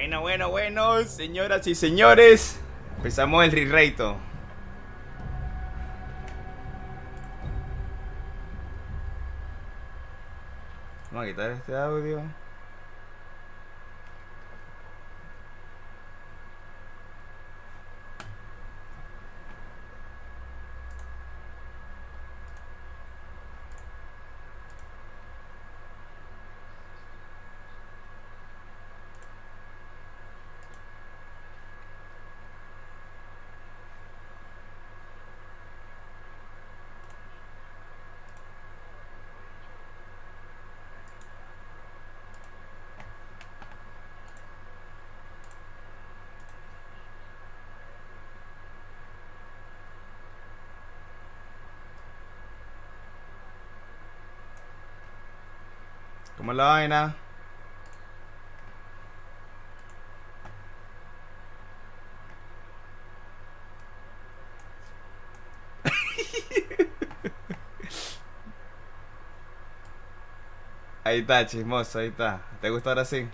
Bueno, señoras y señores, empezamos el directo. Vamos a quitar este audio. ¿Cómo es la vaina? Ahí está, chismoso, ahí está. ¿Te gusta ahora sí?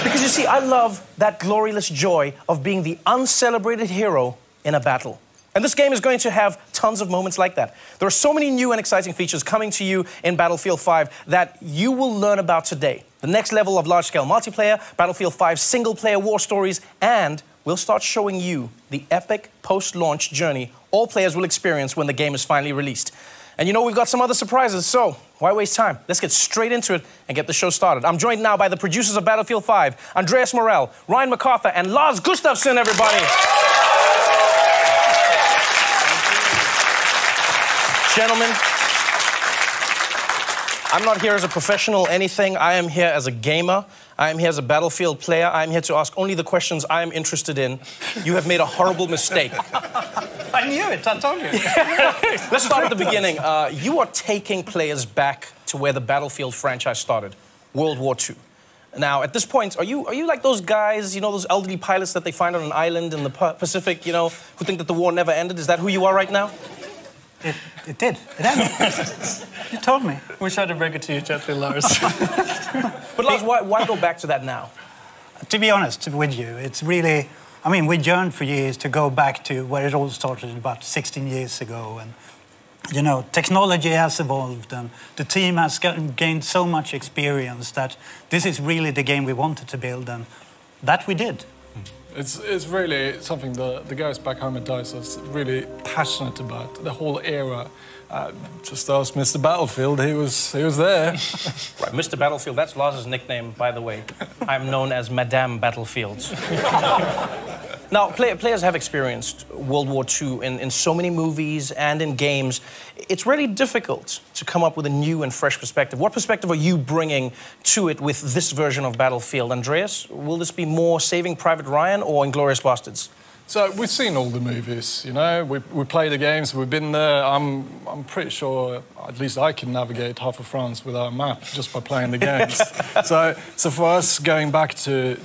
Because you see, I love that glorious joy of being the uncelebrated hero in a battle. And this game is going to have tons of moments like that. There are so many new and exciting features coming to you in Battlefield 5 that you will learn about today. The next level of large-scale multiplayer, Battlefield 5 single-player war stories, and we'll start showing you the epic post-launch journey all players will experience when the game is finally released. And you know, we've got some other surprises, so why waste time? Let's get straight into it and get the show started. I'm joined now by the producers of Battlefield 5, Andreas Morell, Ryan MacArthur, and Lars Gustafsson, everybody. Gentlemen, I'm not here as a professional anything. I am here as a gamer. I am here as a Battlefield player. I am here to ask only the questions I am interested in. You have made a horrible mistake. I knew it, I told you. Let's start at the beginning. You are taking players back to where the Battlefield franchise started, World War II. Now, at this point, are you like those guys, you know, those elderly pilots that they find on an island in the Pacific, you know, who think that the war never ended? Is that who you are right now? It did. It ended. You told me. We tried to break it to you gently, Lars. But Lars, why go back to that now? To be honest with you, it's really... I mean, we yearned for years to go back to where it all started about 16 years ago. And, you know, technology has evolved and the team has gained so much experience that this is really the game we wanted to build, and that we did. It's really something the guys back home at DICE are really passionate about, the whole era. Just ask Mr. Battlefield, he was there. Right, Mr. Battlefield, that's Lars's nickname, by the way. I'm known as Madame Battlefield. Now, players have experienced World War II in so many movies and in games. It's really difficult to come up with a new and fresh perspective. What perspective are you bringing to it with this version of Battlefield? Andreas, will this be more Saving Private Ryan or Inglourious Basterds? So we've seen all the movies, you know. We play the games. We've been there. I'm pretty sure at least I can navigate half of France without a map just by playing the games. so for us, going back to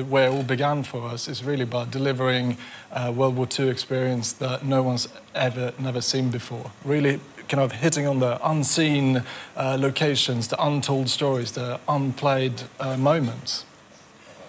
where it all began for us, is really about delivering a World War II experience that no one's never seen before. Really, kind of hitting on the unseen locations, the untold stories, the unplayed moments.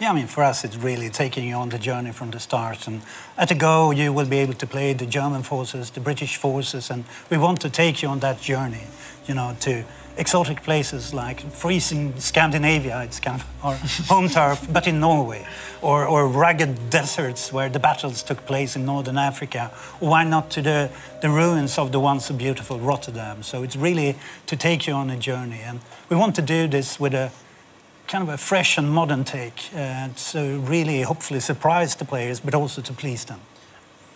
Yeah, I mean, for us, it's really taking you on the journey from the start. And at the go, you will be able to play the German forces, the British forces, and we want to take you on that journey, you know, to exotic places like freezing Scandinavia, it's kind of our home turf, but in Norway, or rugged deserts where the battles took place in northern Africa, or why not to the ruins of the once so beautiful Rotterdam. So it's really to take you on a journey, and we want to do this with a kind of a fresh and modern take, so really hopefully surprise the players, but also to please them.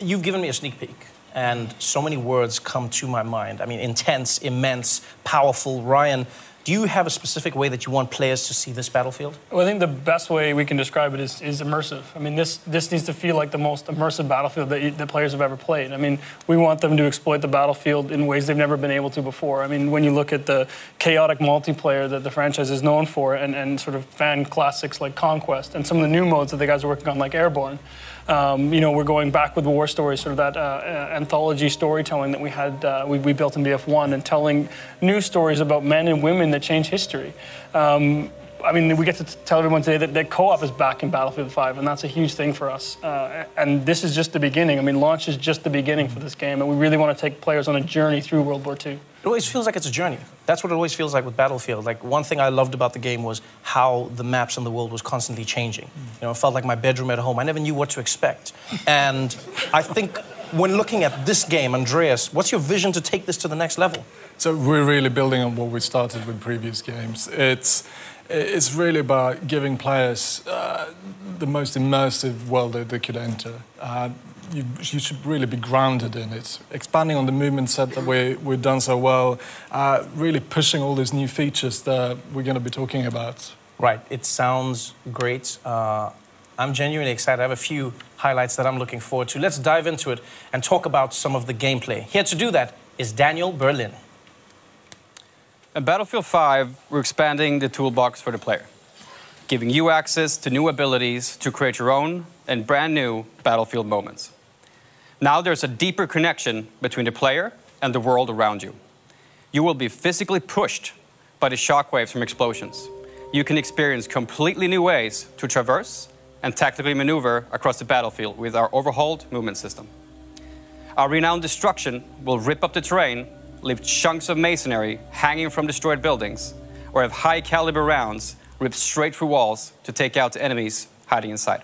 You've given me a sneak peek, and so many words come to my mind. I mean, intense, immense, powerful. Ryan, do you have a specific way that you want players to see this battlefield? Well, I think the best way we can describe it is immersive. I mean, this needs to feel like the most immersive battlefield that players have ever played. I mean, we want them to exploit the battlefield in ways they've never been able to before. I mean, when you look at the chaotic multiplayer that the franchise is known for, and sort of fan classics like Conquest, and some of the new modes that the guys are working on like Airborne, you know, we're going back with war stories, sort of that anthology storytelling that we had, we built in BF1, and telling new stories about men and women that change history. I mean, we get to tell everyone today that co-op is back in Battlefield 5, and that's a huge thing for us. And this is just the beginning. I mean, launch is just the beginning for this game, and we really want to take players on a journey through World War II. It always feels like it's a journey. That's what it always feels like with Battlefield. Like, one thing I loved about the game was how the maps and the world was constantly changing. You know, it felt like my bedroom at home. I never knew what to expect. And I think when looking at this game, Andreas, what's your vision to take this to the next level? So we're really building on what we started with previous games. It's really about giving players the most immersive world that they could enter. You should really be grounded in it. Expanding on the movement set that we've done so well, really pushing all these new features that we're going to be talking about. Right, it sounds great. I'm genuinely excited. I have a few highlights that I'm looking forward to. Let's dive into it and talk about some of the gameplay. Here to do that is Daniel Berlin. In Battlefield 5, we're expanding the toolbox for the player, giving you access to new abilities to create your own and brand new Battlefield moments. Now there's a deeper connection between the player and the world around you. You will be physically pushed by the shockwaves from explosions. You can experience completely new ways to traverse and tactically maneuver across the battlefield with our overhauled movement system. Our renowned destruction will rip up the terrain, leave chunks of masonry hanging from destroyed buildings, or have high-caliber rounds ripped straight through walls to take out the enemies hiding inside.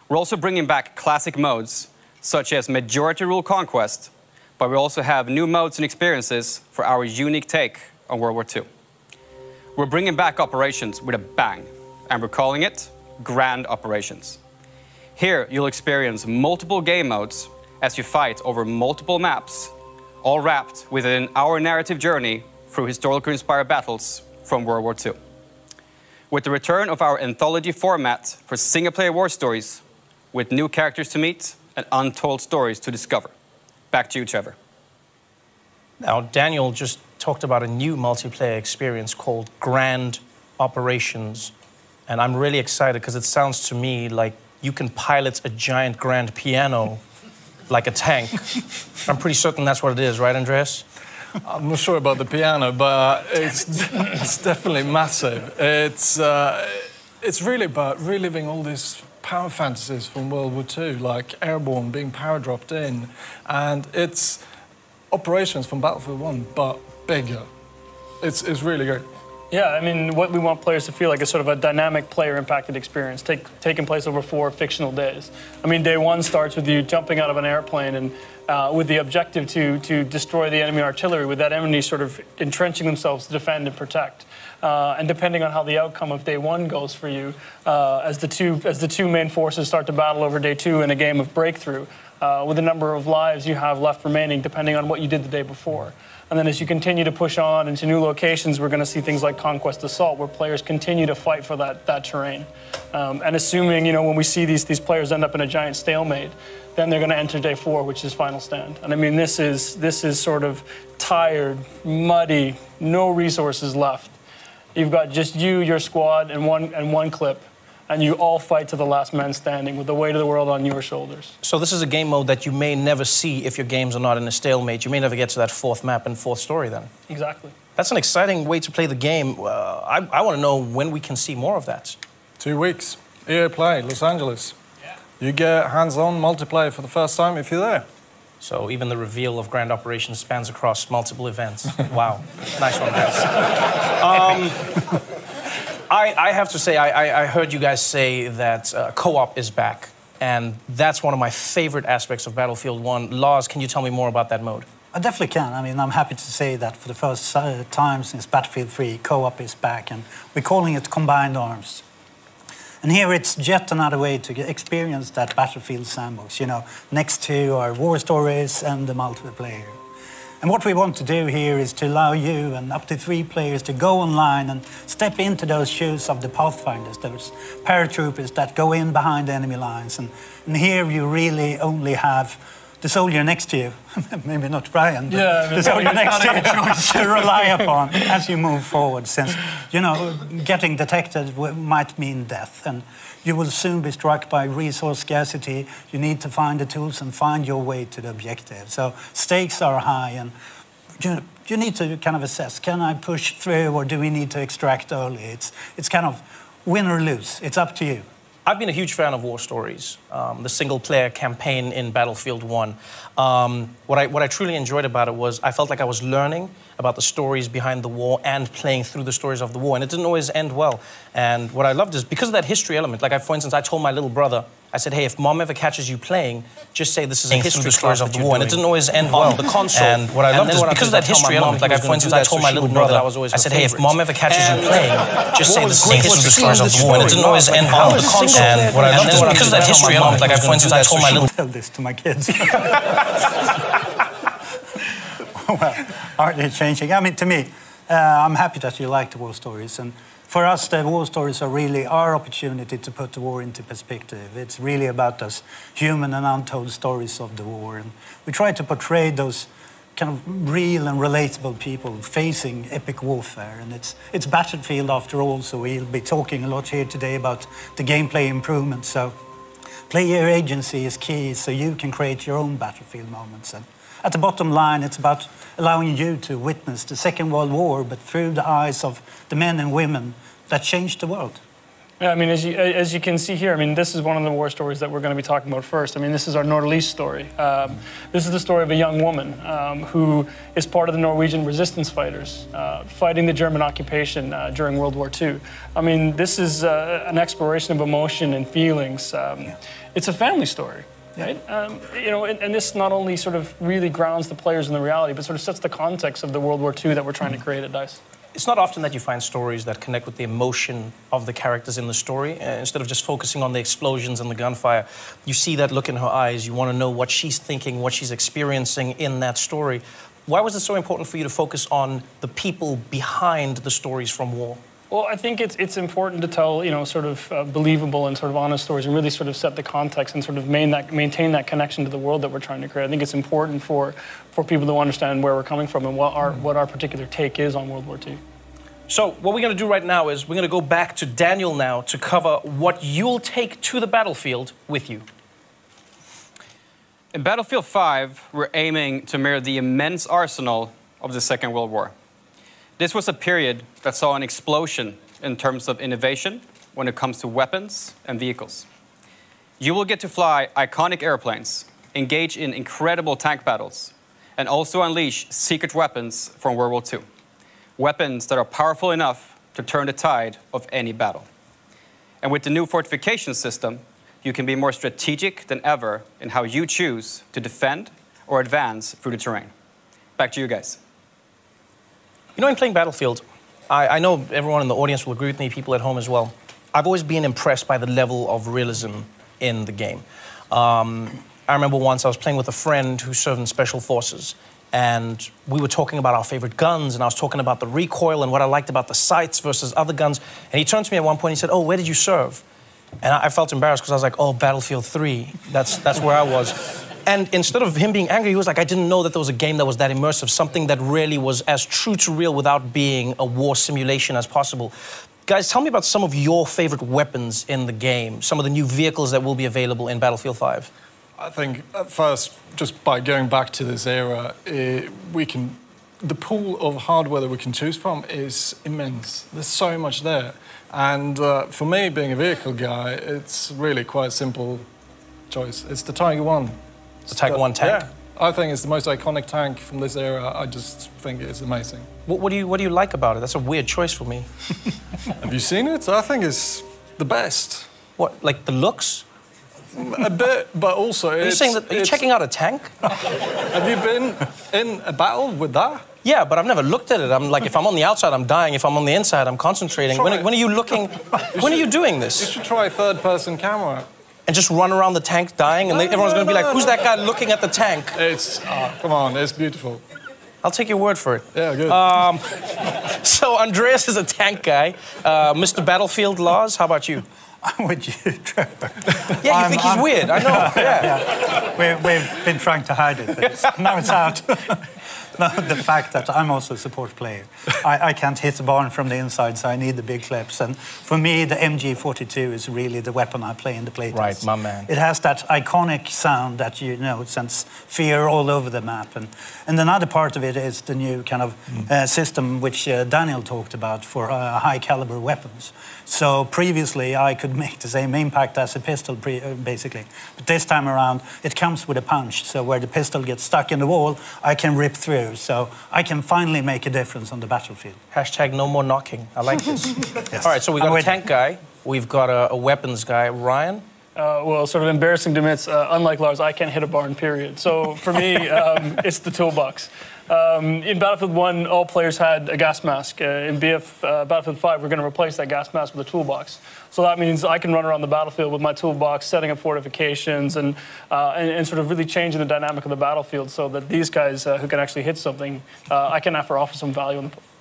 We're also bringing back classic modes, such as Majority Rule Conquest, but we also have new modes and experiences for our unique take on World War II. We're bringing back operations with a bang, and we're calling it Grand Operations. Here, you'll experience multiple game modes as you fight over multiple maps, all wrapped within our narrative journey through historically inspired battles from World War II. With the return of our anthology format for single-player war stories, with new characters to meet and untold stories to discover. Back to you, Trevor. Now, Daniel just talked about a new multiplayer experience called Grand Operations, and I'm really excited because it sounds to me like you can pilot a giant grand piano like a tank. I'm pretty certain that's what it is, right, Andreas? I'm not sure about the piano, but it's definitely massive. It's really about reliving all these power fantasies from World War II, like Airborne being power dropped in, and it's operations from Battlefield 1, but bigger. It's really good. Yeah, I mean, what we want players to feel like is sort of a dynamic player-impacted experience taking place over 4 fictional days. I mean, day 1 starts with you jumping out of an airplane and with the objective to destroy the enemy artillery, with that enemy sort of entrenching themselves to defend and protect. And depending on how the outcome of day 1 goes for you, as the two main forces start to battle over day 2 in a game of breakthrough, with the number of lives you have left remaining, depending on what you did the day before. And then as you continue to push on into new locations, we're going to see things like Conquest Assault, where players continue to fight for that terrain. And assuming, when we see these players end up in a giant stalemate, then they're going to enter day 4, which is Final Stand. And I mean, this is sort of tired, muddy, no resources left. You've got just you, your squad, and one clip. And you all fight to the last man standing with the weight of the world on your shoulders. So this is a game mode that you may never see if your games are not in a stalemate. You may never get to that 4th map and 4th story then. Exactly. That's an exciting way to play the game. I want to know when we can see more of that. 2 weeks. EA Play, Los Angeles. Yeah. You get hands-on multiplayer for the first time if you're there. So even the reveal of Grand Operations spans across multiple events. Wow. Nice one, guys. I have to say, I heard you guys say that co-op is back, and that's one of my favorite aspects of Battlefield 1. Lars, can you tell me more about that mode? I definitely can. I mean, I'm happy to say that for the first time since Battlefield 3, co-op is back, and we're calling it Combined Arms. And here it's yet another way to experience that Battlefield sandbox, next to our war stories and the multiplayer. And what we want to do here is to allow you and up to 3 players to go online and step into those shoes of the Pathfinders, those paratroopers that go in behind enemy lines. And here you really only have the soldier next to you, maybe not Brian, but the soldier next to you to rely upon as you move forward, since, getting detected might mean death. And you will soon be struck by resource scarcity. You need to find the tools and find your way to the objective. So stakes are high, and you need to kind of assess, can I push through, or do we need to extract early? It's kind of win or lose. It's up to you. I've been a huge fan of war stories, the single-player campaign in Battlefield 1. What I truly enjoyed about it was I felt like I was learning about the stories behind the war and playing through the stories of the war, and it didn't always end well. And what I loved is, because of that history element, like for instance, I told my little brother, I said, hey, if Mom ever catches you playing, just say this is a history class of the war, and it didn't always end well. The console. And what I loved is, because of that history element, like for instance, I told my little brother, I said, hey, if Mom ever catches you playing, just say this is a history class of the war, and it didn't always end well. The console. And what I loved is, because of that history element, like for instance, I told my little... Tell this to my kids. Well, aren't they changing? I mean, to me, I'm happy that you like the war stories. And for us, the war stories are really our opportunity to put the war into perspective. It's really about those human and untold stories of the war. And we try to portray those kind of real and relatable people facing epic warfare. And it's Battlefield after all, so we'll be talking a lot here today about the gameplay improvements. So player agency is key, so you can create your own Battlefield moments. And at the bottom line, it's about allowing you to witness the Second World War, but through the eyes of the men and women that changed the world. Yeah, I mean, as you can see here, I mean, this is one of the war stories that we're going to be talking about first. I mean, this is our Nordlys story. This is the story of a young woman who is part of the Norwegian resistance fighters fighting the German occupation during World War II. I mean, this is an exploration of emotion and feelings. It's a family story. Right? And this not only sort of really grounds the players in the reality, but sort of sets the context of the World War II that we're trying to create at DICE. It's not often that you find stories that connect with the emotion of the characters in the story. Instead of just focusing on the explosions and the gunfire, you see that look in her eyes. You want to know what she's thinking, what she's experiencing in that story. Why was it so important for you to focus on the people behind the stories from war? Well, I think it's important to tell, sort of believable and sort of honest stories, and really sort of set the context and sort of maintain that connection to the world that we're trying to create. I think it's important for people to understand where we're coming from and what our particular take is on World War II. So what we're going to do right now is we're going to go back to Daniel now to cover what you'll take to the battlefield with you. In Battlefield 5, we're aiming to mirror the immense arsenal of the Second World War. This was a period that saw an explosion in terms of innovation when it comes to weapons and vehicles. You will get to fly iconic airplanes, engage in incredible tank battles, and also unleash secret weapons from World War II. Weapons that are powerful enough to turn the tide of any battle. And with the new fortification system, you can be more strategic than ever in how you choose to defend or advance through the terrain. Back to you guys. In playing Battlefield, I know everyone in the audience will agree with me, people at home as well. I've always been impressed by the level of realism in the game. I remember once I was playing with a friend who served in special forces, and we were talking about our favorite guns, and I was talking about the recoil and what I liked about the sights versus other guns. And he turned to me at one point and he said, "Oh, where did you serve?" And I felt embarrassed because I was like, "Oh, Battlefield 3. That's where I was." And instead of him being angry, he was like, "I didn't know that there was a game that was that immersive, something that really was as true to real without being a war simulation as possible." Guys, tell me about some of your favorite weapons in the game, some of the new vehicles that will be available in Battlefield 5. I think at first, just by going back to this era, the pool of hardware that we can choose from is immense. There's so much there. And for me, being a vehicle guy, it's really quite a simple choice. It's the Tiger 1. The Tiger 1 tank? Yeah. I think it's the most iconic tank from this era. I just think it's amazing. What do you like about it? That's a weird choice for me. Have you seen it? I think it's the best. What, like the looks? A bit, but also Are you checking out a tank? Have you been in a battle with that? Yeah, but I've never looked at it. I'm like, if I'm on the outside, I'm dying. If I'm on the inside, I'm concentrating. When are you looking? When are you doing this? You should try a third-person camera. And just run around the tank dying, and everyone's going to be like, "Who's that guy looking at the tank?" Come on, it's beautiful. I'll take your word for it. Yeah, good. So Andreas is a tank guy. Mr. Battlefield Laws, how about you? I'm with you, Trevor. Yeah, you think he's weird, I know. Yeah. We've been trying to hide it. Now it's out. No, the fact that I'm also a support player. I can't hit the barn from the inside, so I need the big clips. And for me, the MG42 is really the weapon I play in the playtest. Right, my man. It has that iconic sound that, you know, it sends fear all over the map. And another part of it is the new kind of system which Daniel talked about for high-caliber weapons. So previously, I could make the same impact as a pistol, basically. But this time around, it comes with a punch. So where the pistol gets stuck in the wall, I can rip through. So I can finally make a difference on the battlefield. Hashtag no more knocking. I like this. Yes. All right, so we've got a tank guy. We've got a weapons guy. Ryan? Well, sort of embarrassing to admit, unlike Lars, I can't hit a barn, period. So for me, it's the toolbox. In Battlefield 1, all players had a gas mask. In Battlefield 5, we're going to replace that gas mask with a toolbox. So that means I can run around the battlefield with my toolbox, setting up fortifications, and sort of really changing the dynamic of the battlefield so that these guys who can actually hit something, I can offer some value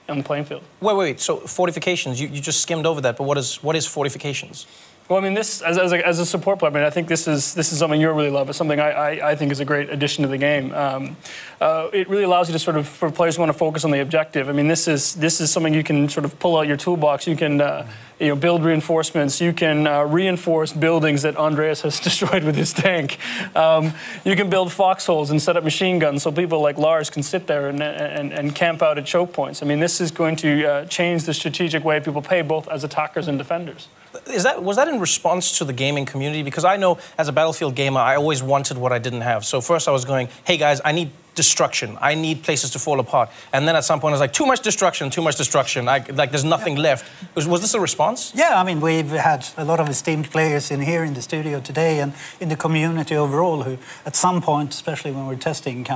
on the playing field. Wait. So fortifications, you just skimmed over that, but what is fortifications? Well, I mean, this as a support player, I mean, I think this is something you really love. It's something I think is a great addition to the game. It really allows you to sort of, for players who want to focus on the objective. I mean, this is something you can sort of pull out your toolbox. You can build reinforcements. You can reinforce buildings that Andreas has destroyed with his tank. You can build foxholes and set up machine guns so people like Lars can sit there and camp out at choke points. I mean, this is going to change the strategic way people play, both as attackers and defenders. Was that in response to the gaming community? Because I know as a Battlefield gamer, I always wanted what I didn't have. So first I was going, hey guys, I need destruction. I need places to fall apart. And then at some point I was like, too much destruction. Like there's nothing left. Was this a response? Yeah, I mean, we've had a lot of esteemed players in here in the studio today and in the community overall who at some point, especially when we're testing,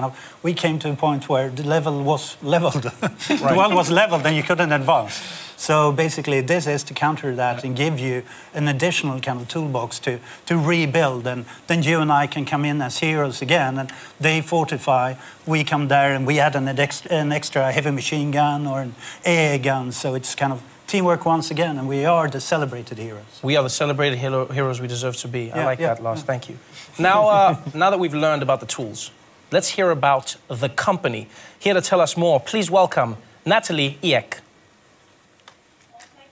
we came to a point where the level was leveled. The world was leveled and you couldn't advance. So basically, this is to counter that and give you an additional kind of toolbox to rebuild. And then you and I can come in as heroes again, and they fortify. We come there, and we add an extra heavy machine gun or an AA gun. So it's kind of teamwork once again, and we are the celebrated heroes. We are the celebrated heroes we deserve to be. Yeah, I like that, Lars. Thank you. Now, now that we've learned about the tools, let's hear about the company. Here to tell us more, please welcome Natalie Ek.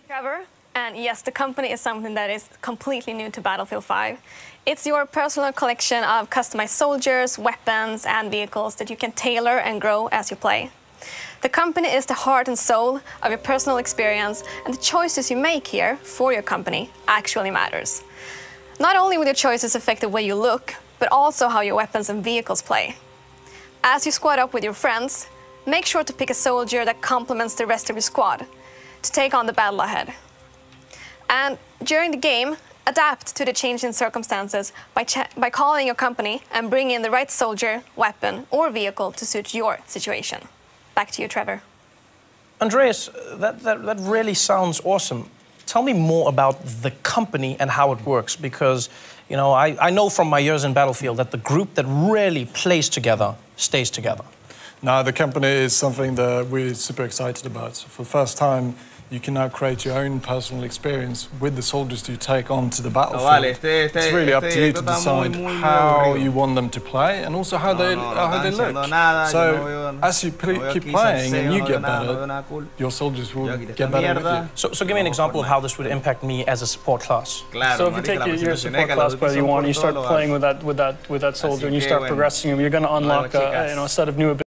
Trevor, and yes, the company is something that is completely new to Battlefield 5. It's your personal collection of customized soldiers, weapons, and vehicles that you can tailor and grow as you play. The company is the heart and soul of your personal experience, and the choices you make here for your company actually matters. Not only will your choices affect the way you look, but also how your weapons and vehicles play. As you squad up with your friends, make sure to pick a soldier that complements the rest of your squad to take on the battle ahead. And during the game, adapt to the changing circumstances by calling your company and bring in the right soldier, weapon, or vehicle to suit your situation. Back to you, Trevor. Andreas, that really sounds awesome. tell me more about the company and how it works, because you know, I know from my years in Battlefield that the group that really plays together stays together. Now, the company is something that we're super excited about. So for the first time, you can now create your own personal experience with the soldiers you take onto the battlefield. It's really up to you to decide how you want them to play and also how they look. So as you keep playing and you get better, your soldiers will get better with you. So give me an example of how this would impact me as a support class. So if you take your support class player you want, you start playing with that soldier and you start progressing him, you're going to unlock a set of new abilities.